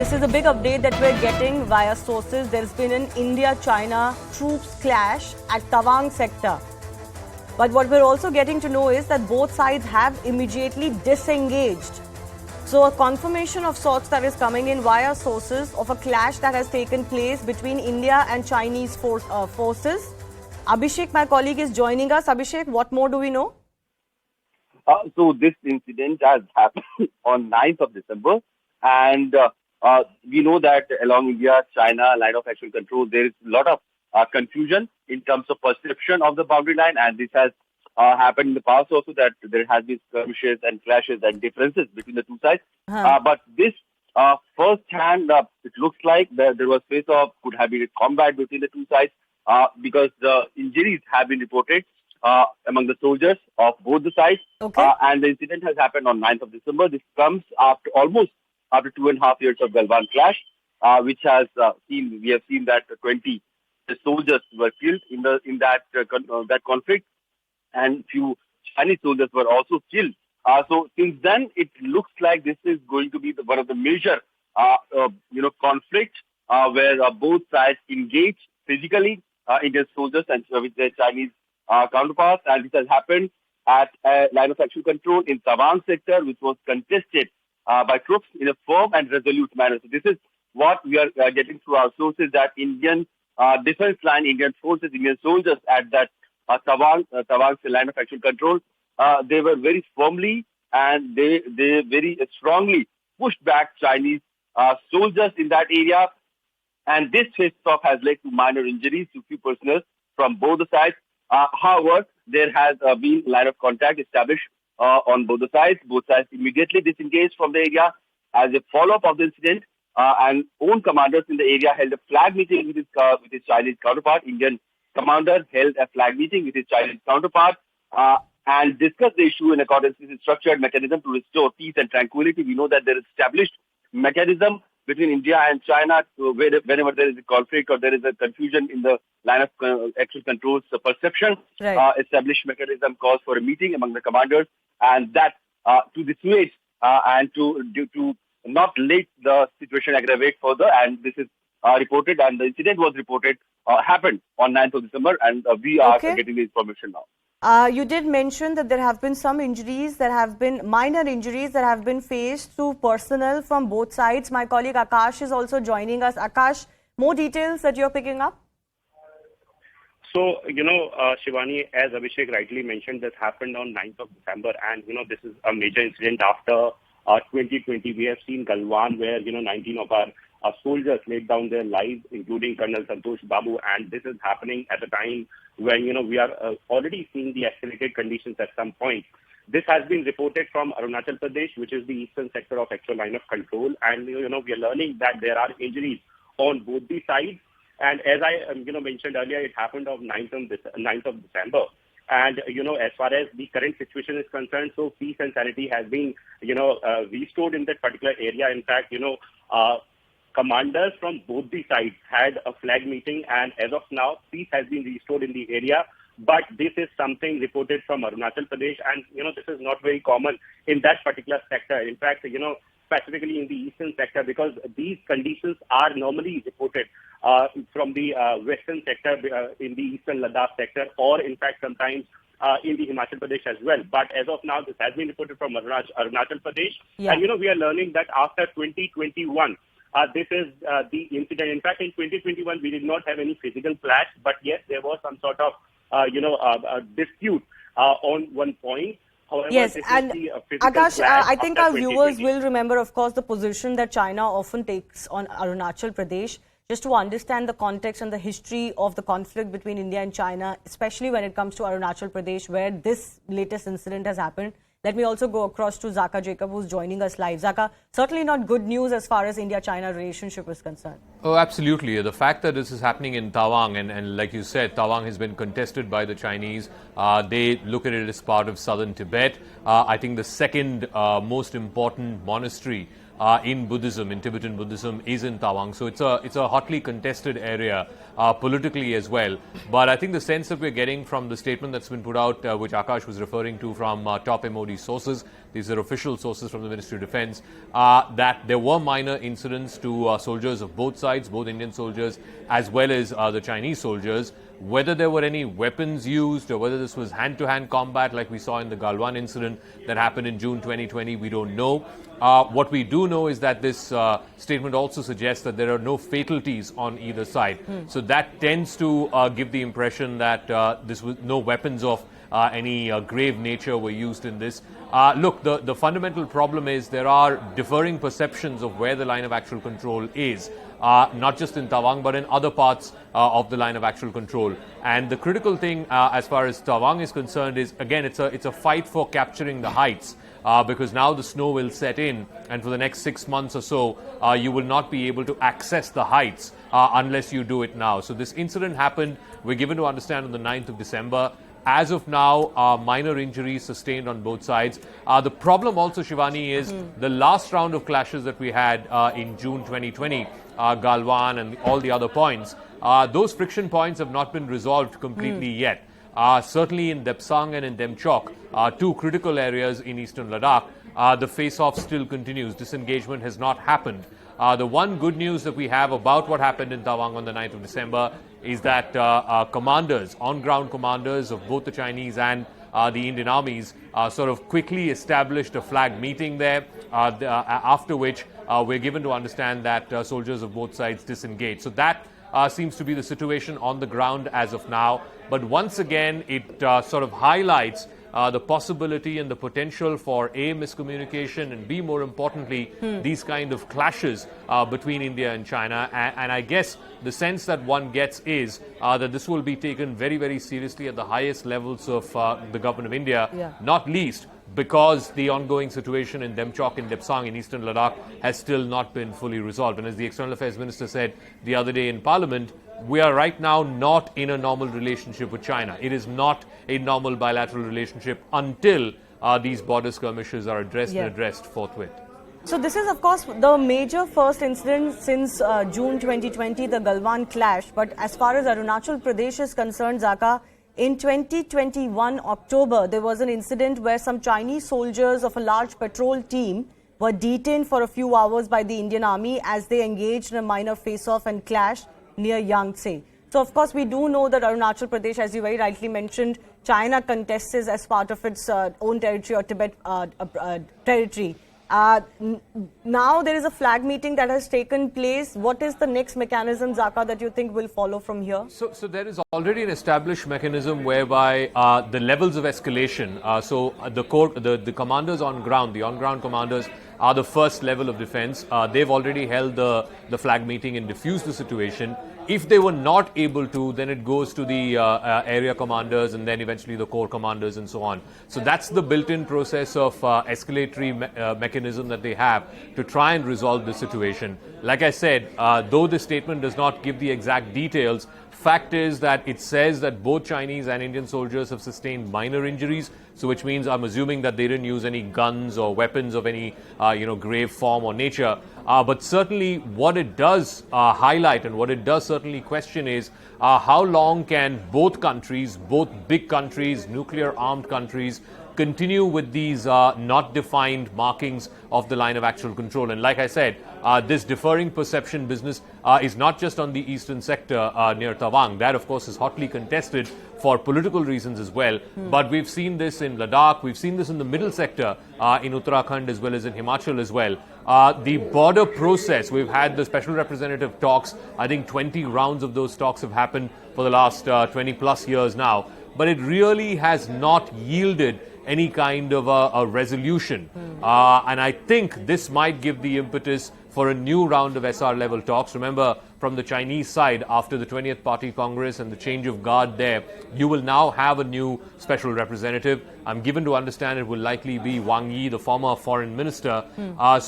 This is a big update that we're getting via sources. There's been an India-China troops clash at Tawang sector. But what we're also getting to know is that both sides have immediately disengaged. So a confirmation of sorts that is coming in via sources of a clash that has taken place between India and Chinese forces. Abhishek, my colleague, is joining us. Abhishek, what more do we know? So this incident has happened on 9th of December, and we know that along India-China line of actual control, there is a lot of confusion in terms of perception of the boundary line, and this has happened in the past also, that there has been skirmishes and clashes and differences between the two sides. But this first hand, it looks like there was face of could have been a combat between the two sides because the injuries have been reported among the soldiers of both the sides. Okay. And the incident has happened on 9th of December. This comes after almost after 2.5 years of Galwan clash, which has we have seen that 20 soldiers were killed in that conflict, and few Chinese soldiers were also killed. So since then, it looks like this is going to be one of the major, conflict where both sides engage physically, Indian soldiers and with their Chinese counterparts, and this has happened at a line of actual control in Tawang sector, which was contested by troops in a firm and resolute manner. So this is what we are getting through our sources, that Indian defense line, Indian forces, Indian soldiers at that Tawang line of actual control, they were very firmly and they very strongly pushed back Chinese soldiers in that area. And this face-off has led to minor injuries to few personnel from both the sides. However, there has been line of contact established on both the sides. Both sides immediately disengaged from the area. As a follow-up of the incident, and own commanders in the area held a flag meeting with his Chinese counterpart. Indian commander held a flag meeting with his Chinese counterpart and discussed the issue in accordance with his structured mechanism to restore peace and tranquility. We know that there is established mechanism between India and China whenever there is a conflict or there is a confusion in the line of actual controls perception. Right. Established mechanism calls for a meeting among the commanders, and that to dissuade and to not let the situation aggravate further. And this is reported, and the incident was reported happened on 9th of December, and we are getting the information now. You did mention that there have been some injuries, there have been minor injuries that have been faced to personnel from both sides. My colleague Akash is also joining us. Akash, more details that you're picking up? So, Shivani, as Abhishek rightly mentioned, this happened on 9th of December, and, this is a major incident after 2020. We have seen Galwan, where, 19 of our soldiers laid down their lives, including Colonel Santosh Babu, and this is happening at a time when, we are already seeing the escalated conditions at some point. This has been reported from Arunachal Pradesh, which is the eastern sector of actual line of control, and, we are learning that there are injuries on both the sides. And as I, mentioned earlier, it happened on 9th of December. And, as far as the current situation is concerned, so peace and sanity has been, restored in that particular area. In fact, commanders from both the sides had a flag meeting, and as of now, peace has been restored in the area. But this is something reported from Arunachal Pradesh, and, this is not very common in that particular sector. In fact, specifically in the eastern sector, because these conditions are normally reported from the western sector, in the eastern Ladakh sector, or in fact sometimes in the Himachal Pradesh as well. But as of now, this has been reported from Arunachal Pradesh. Yeah. And, we are learning that after 2021, this is the incident. In fact, in 2021, we did not have any physical clash, but yes, there was some sort of, a dispute on one point. However, yes, and Akash, I think our viewers 2020. will remember, of course, the position that China often takes on Arunachal Pradesh. Just to understand the context and the history of the conflict between India and China, especially when it comes to Arunachal Pradesh, where this latest incident has happened. Let me also go across to Zaka Jacob, who's joining us live. Zaka, certainly not good news as far as India-China relationship is concerned. Oh, absolutely. The fact that this is happening in Tawang, and like you said, Tawang has been contested by the Chinese. They look at it as part of southern Tibet. I think the second most important monastery in Buddhism, in Tibetan Buddhism, is in Tawang. So it's a hotly contested area politically as well. But I think the sense that we're getting from the statement that's been put out, which Akash was referring to from top MOD sources, these are official sources from the Ministry of Defence, that there were minor incidents to soldiers of both sides, both Indian soldiers as well as the Chinese soldiers. Whether there were any weapons used or whether this was hand-to-hand combat like we saw in the Galwan incident that happened in June 2020, we don't know. What we do know is that this statement also suggests that there are no fatalities on either side. So that tends to give the impression that this was no weapons of any grave nature were used in this. Look, the fundamental problem is there are differing perceptions of where the line of actual control is. Not just in Tawang, but in other parts of the line of actual control. And the critical thing, as far as Tawang is concerned, is again it's a fight for capturing the heights, because now the snow will set in, and for the next 6 months or so, you will not be able to access the heights unless you do it now. So this incident happened. We're given to understand on the 9th of December. As of now, minor injuries sustained on both sides. The problem also, Shivani, is the last round of clashes that we had in June 2020, Galwan and all the other points, those friction points have not been resolved completely yet. Certainly in Depsang and in Demchok, two critical areas in eastern Ladakh, the face-off still continues. Disengagement has not happened. The one good news that we have about what happened in Tawang on the 9th of December is that commanders, on-ground commanders of both the Chinese and the Indian armies sort of quickly established a flag meeting there, after which we're given to understand that soldiers of both sides disengaged. So that seems to be the situation on the ground as of now. But once again, it sort of highlights the possibility and the potential for A, miscommunication, and B, more importantly, these kind of clashes between India and China. And I guess the sense that one gets is that this will be taken very, very seriously at the highest levels of the government of India, not least because the ongoing situation in Demchok and Depsang in eastern Ladakh has still not been fully resolved. And as the External Affairs Minister said the other day in Parliament, we are right now not in a normal relationship with China. It is not a normal bilateral relationship until these border skirmishes are addressed and addressed forthwith. So this is, of course, the major first incident since June 2020, the Galwan clash. But as far as Arunachal Pradesh is concerned, Zaka, in 2021 October, there was an incident where some Chinese soldiers of a large patrol team were detained for a few hours by the Indian Army as they engaged in a minor face-off and clash near Yangtze. So, of course, we do know that Arunachal Pradesh, as you very rightly mentioned, China contests as part of its own territory or Tibet territory. Now there is a flag meeting that has taken place. What is the next mechanism, Zaka, that you think will follow from here? So there is already an established mechanism whereby the levels of escalation, the commanders on ground, the on-ground commanders are the first level of defense. They've already held the flag meeting and diffused the situation. If they were not able to, then it goes to the area commanders and then eventually the corps commanders and so on. So that's the built-in process of escalatory mechanism that they have to try and resolve the situation. Like I said, though the statement does not give the exact details, fact is that it says that both Chinese and Indian soldiers have sustained minor injuries, so which means I'm assuming that they didn't use any guns or weapons of any grave form or nature. But certainly what it does highlight and what it does certainly question is how long can both countries, both big countries, nuclear armed countries, continue with these not defined markings of the line of actual control. And like I said, this differing perception business is not just on the eastern sector near Tawang. That, of course, is hotly contested for political reasons as well. But we've seen this in Ladakh, we've seen this in the middle sector in Uttarakhand as well as in Himachal as well. The border process, we've had the special representative talks. I think 20 rounds of those talks have happened for the last 20 plus years now. But it really has not yielded any kind of a resolution. And I think this might give the impetus for a new round of SR level talks. Remember, from the Chinese side, after the 20th Party Congress and the change of guard there, you will now have a new special representative. I'm given to understand it will likely be Wang Yi, the former foreign minister. I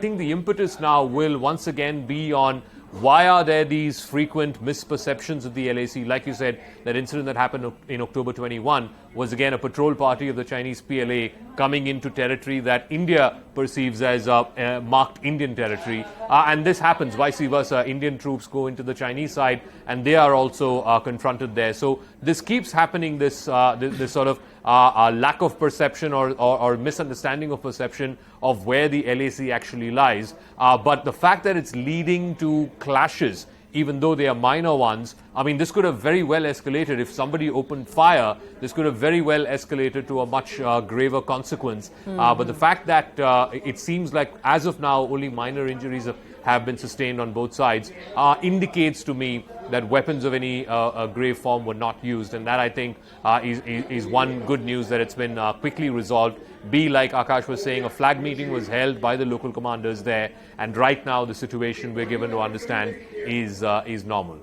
think the impetus now will once again be on why are there these frequent misperceptions of the LAC? Like you said, that incident that happened in October 21 was again a patrol party of the Chinese PLA coming into territory that India perceives as marked Indian territory. And this happens vice versa. Indian troops go into the Chinese side and they are also confronted there. So this keeps happening, this sort of lack of perception or misunderstanding of perception of where the LAC actually lies. But the fact that it's leading to clashes, even though they are minor ones, I mean, this could have very well escalated. If somebody opened fire, this could have very well escalated to a much graver consequence. But the fact that it seems like, as of now, only minor injuries have been sustained on both sides indicates to me that weapons of any grave form were not used. And that, I think, is one good news, that it's been quickly resolved. B, like Akash was saying, a flag meeting was held by the local commanders there. And right now, the situation we're given to understand is normal.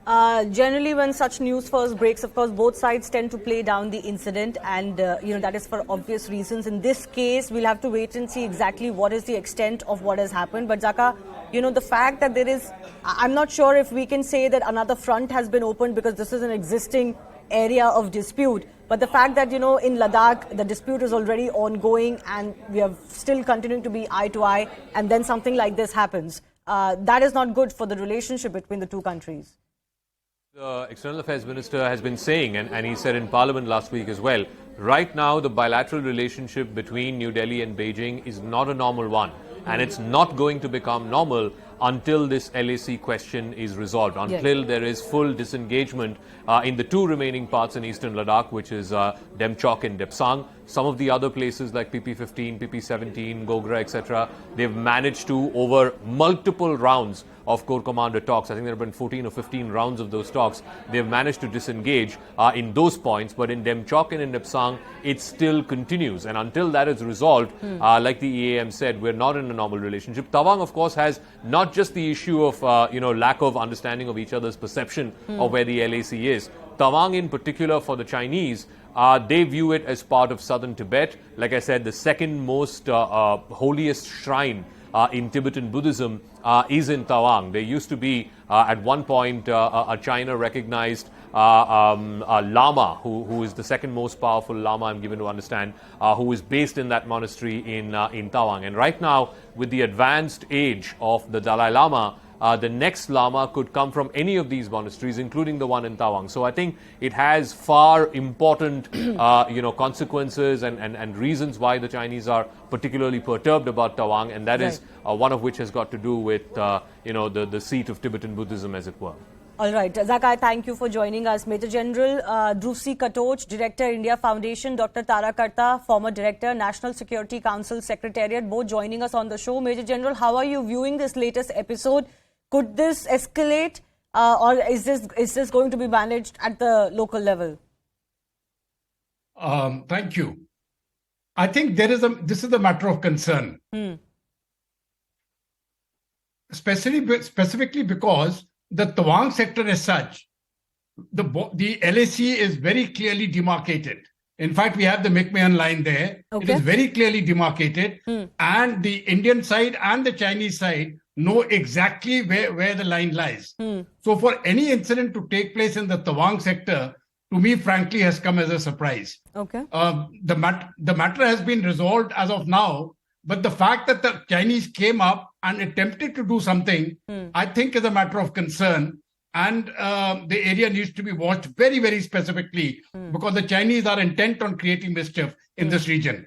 Generally, when such news first breaks, of course, both sides tend to play down the incident, and that is for obvious reasons. In this case, we'll have to wait and see exactly what is the extent of what has happened. But Zaka, the fact that there is, I'm not sure if we can say that another front has been opened, because this is an existing area of dispute. But the fact that, in Ladakh, the dispute is already ongoing and we are still continuing to be eye to eye, and then something like this happens, that is not good for the relationship between the two countries. The External Affairs Minister has been saying, and he said in Parliament last week as well, right now the bilateral relationship between New Delhi and Beijing is not a normal one. And it's not going to become normal until this LAC question is resolved, until there is full disengagement in the two remaining parts in eastern Ladakh, which is Demchok and Depsang. Some of the other places like PP15, PP17, Gogra, etc., they've managed to, over multiple rounds of Corps Commander talks, I think there have been 14 or 15 rounds of those talks, they've managed to disengage in those points. But in Demchok and in Depsang, it still continues. And until that is resolved, like the EAM said, we're not in a normal relationship. Tawang, of course, has not just the issue of lack of understanding of each other's perception of where the LAC is. Tawang in particular, for the Chinese, they view it as part of southern Tibet. Like I said, the second most holiest shrine in Tibetan Buddhism is in Tawang. There used to be, at one point, a China-recognized Lama, who is the second most powerful Lama, I'm given to understand, who is based in that monastery in Tawang. And right now, with the advanced age of the Dalai Lama, the next Lama could come from any of these monasteries, including the one in Tawang. So I think it has far important, consequences and reasons why the Chinese are particularly perturbed about Tawang, and that is one of which has got to do with, the seat of Tibetan Buddhism, as it were. All right. Zaka, thank you for joining us. Major General Dhruv Katoch, Director, India Foundation, Dr. Tara Karta, former Director, National Security Council Secretariat, both joining us on the show. Major General, how are you viewing this latest episode? Could this escalate, or is this going to be managed at the local level? Thank you. I think this is a matter of concern. Specifically because the Tawang sector as such, the LAC is very clearly demarcated. In fact, we have the McMahon line there. It is very clearly demarcated, and the Indian side and the Chinese side know exactly where the line lies. So for any incident to take place in the Tawang sector, to me, frankly, has come as a surprise. The matter has been resolved as of now, but the fact that the Chinese came up and attempted to do something, I think is a matter of concern. And the area needs to be watched very, very specifically, because the Chinese are intent on creating mischief in this region.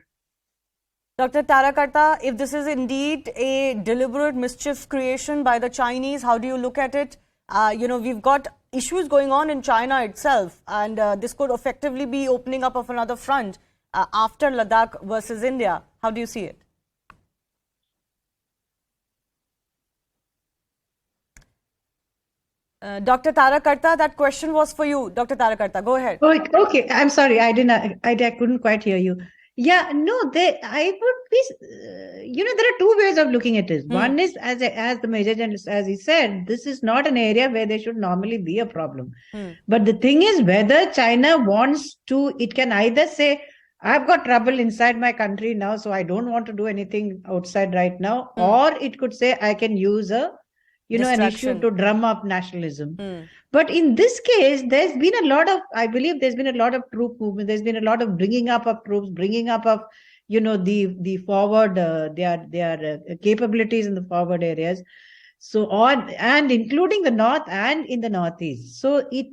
Dr. Tara Karta, if this is indeed a deliberate mischief creation by the Chinese, how do you look at it? We've got issues going on in China itself, and this could effectively be opening up of another front after Ladakh versus India. How do you see it? Dr. Tara Karta, that question was for you. Dr. Tara Karta, go ahead. Okay. I'm sorry. I couldn't quite hear you. Yeah, no, I would be, there are two ways of looking at it. One is, as the Major General, as he said, this is not an area where there should normally be a problem. But the thing is, whether China wants to, it can either say, I've got trouble inside my country now, so I don't want to do anything outside right now. Or it could say, I can use a an issue Distraction. to drum up nationalism. But in this case, there's been a lot of, I believe there's been a lot of troop movement. There's been a lot of bringing up of troops, bringing up of, the forward, their capabilities in the forward areas. So on, and including the north and in the northeast. So it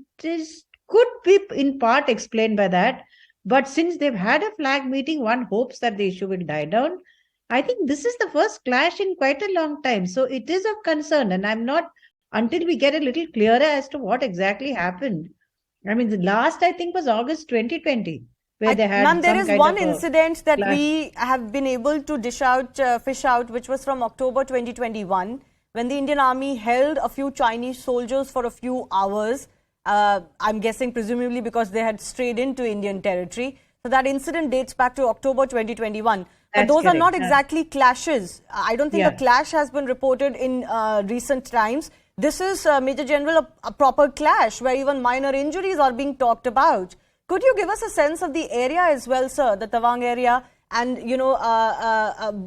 could be in part explained by that. But since they've had a flag meeting, one hopes that the issue will die down. I think this is the first clash in quite a long time. So it is of concern. And I'm not, until we get a little clearer as to what exactly happened. I mean, the last, I think, was August 2020, where they had. Ma'am, there is one kind of incident that clash. we have been able to fish out, which was from October 2021, when the Indian Army held a few Chinese soldiers for a few hours. I'm guessing presumably because they had strayed into Indian territory. So that incident dates back to October 2021. But those are not exactly clashes. I don't think a clash has been reported in recent times. This is, Major General, a proper clash where even minor injuries are being talked about. Could you give us a sense of the area as well, sir, the Tawang area, and,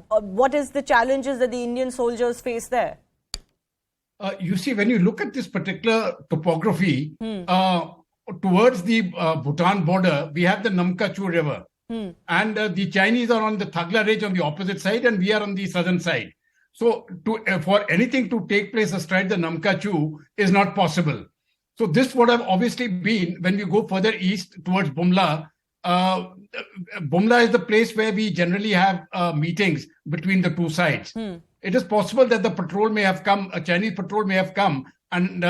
what is the challenges that the Indian soldiers face there? You see, when you look at this particular topography, towards the Bhutan border, we have the Namkachu River. And the Chinese are on the Thagla Ridge on the opposite side, and we are on the southern side. So for anything to take place astride the Namkachu is not possible. So this would have obviously been, when we go further east towards Bumla, Bumla is the place where we generally have meetings between the two sides. It is possible that the patrol may have come, a Chinese patrol may have come and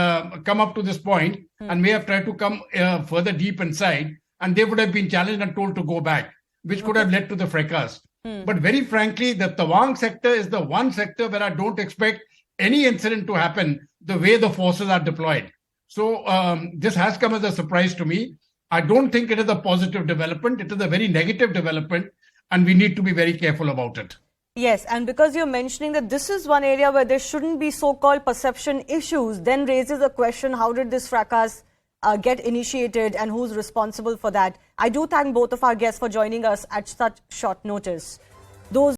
come up to this point and may have tried to come further deep inside, and they would have been challenged and told to go back, which could have led to the fracas. But very frankly, the Tawang sector is the one sector where I don't expect any incident to happen the way the forces are deployed. So this has come as a surprise to me. I don't think it is a positive development. It is a very negative development, and we need to be very careful about it. Yes, and because you're mentioning that this is one area where there shouldn't be so-called perception issues, then raises a question, how did this fracas get initiated and who's responsible for that? I do thank both of our guests for joining us at such short notice. Those